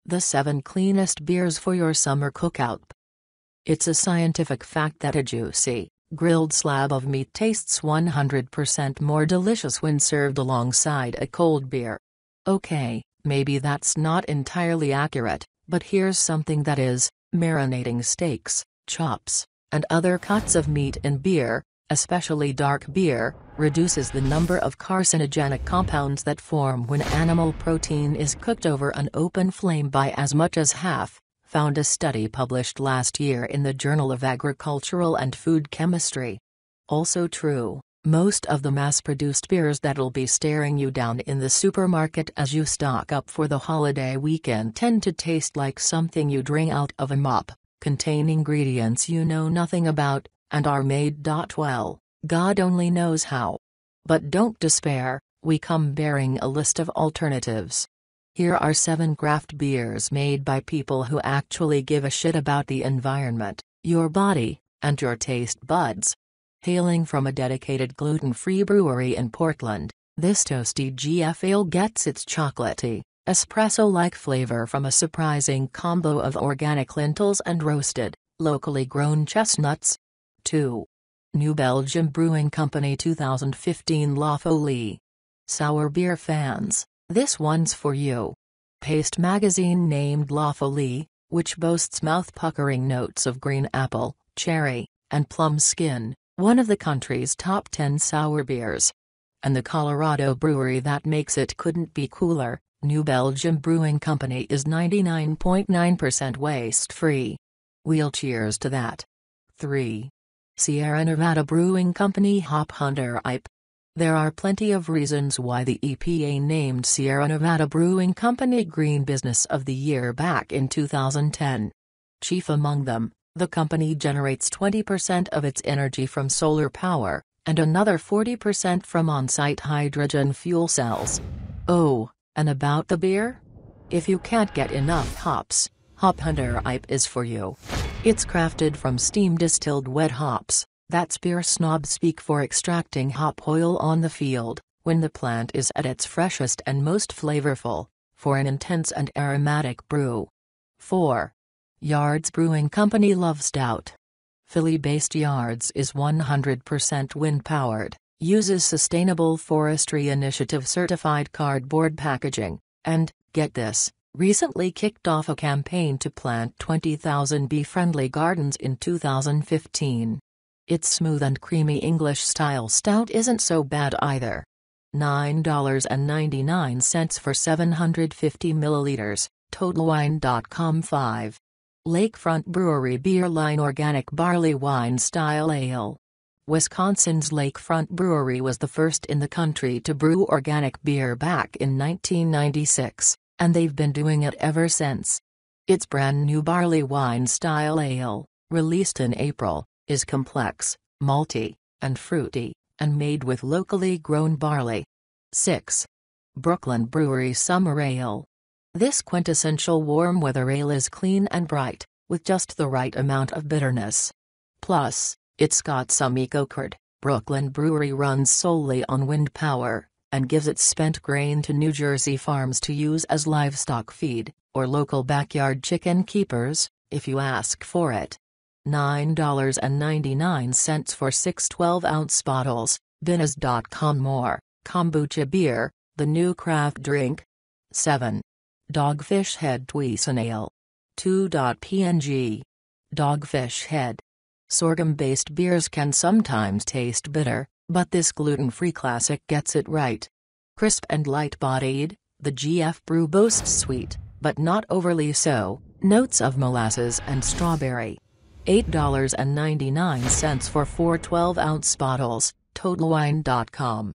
The 7 cleanest beers for your summer cookout. It's a scientific fact that a juicy, grilled slab of meat tastes 100% more delicious when served alongside a cold beer. Okay, maybe that's not entirely accurate, but here's something that is: marinating steaks, chops, and other cuts of meat in beer, especially dark beer, reduces the number of carcinogenic compounds that form when animal protein is cooked over an open flame by as much as half, found a study published last year in the Journal of Agricultural and Food Chemistry. Also true, most of the mass-produced beers that'll be staring you down in the supermarket as you stock up for the holiday weekend tend to taste like something you'd wring out of a mop, contain ingredients you know nothing about, and are made well, God only knows how. But don't despair, we come bearing a list of alternatives. Here are 7 craft beers made by people who actually give a shit about the environment, your body, and your taste buds. Hailing from a dedicated gluten-free brewery in Portland, this toasty GF ale gets its chocolatey, espresso-like flavor from a surprising combo of organic lentils and roasted, locally grown chestnuts. 2. New Belgium Brewing Company 2015 La Folie. Sour beer fans, this one's for you. Paste magazine named La Folie, which boasts mouth-puckering notes of green apple, cherry, and plum skin, one of the country's top 10 sour beers. And the Colorado brewery that makes it couldn't be cooler. New Belgium Brewing Company is 99.9% waste-free. We'll cheers to that. 3. Sierra Nevada Brewing Company Hop Hunter IPA. There are plenty of reasons why the EPA named Sierra Nevada Brewing Company Green Business of the Year back in 2010. Chief among them, the company generates 20% of its energy from solar power, and another 40% from on-site hydrogen fuel cells. Oh, and about the beer? If you can't get enough hops, Hop Hunter IPA is for you. It's crafted from steam-distilled wet hops, that's beer snob speak for extracting hop oil on the field, when the plant is at its freshest and most flavorful, for an intense and aromatic brew. 4. Yards Brewing Company Love Stout. Philly-based Yards is 100% wind-powered, uses Sustainable Forestry Initiative certified cardboard packaging, and, get this, recently kicked off a campaign to plant 20,000 bee-friendly gardens in 2015. Its smooth and creamy English-style stout isn't so bad either. $9.99 for 750 milliliters, TotalWine.com. 5. Lakefront Brewery Beer Line Organic Barley Wine Style Ale. Wisconsin's Lakefront Brewery was the first in the country to brew organic beer back in 1996. And they've been doing it ever since. Its brand new barley wine style ale, released in April, is complex, malty, and fruity, and made with locally grown barley. 6. Brooklyn Brewery Summer Ale. This quintessential warm weather ale is clean and bright, with just the right amount of bitterness. Plus, it's got some eco-cred. Brooklyn Brewery runs solely on wind power, and gives its spent grain to New Jersey farms to use as livestock feed, or local backyard chicken keepers, if you ask for it. $9.99 for 6 12-ounce bottles, Guinness.com. More, kombucha beer, the new craft drink. 7. Dogfish Head Tweeson Ale. 2.png. Dogfish Head. Sorghum-based beers can sometimes taste bitter, but this gluten-free classic gets it right. Crisp and light-bodied, the GF brew boasts sweet, but not overly so, notes of molasses and strawberry. $8.99 for 4 12-ounce bottles, TotalWine.com.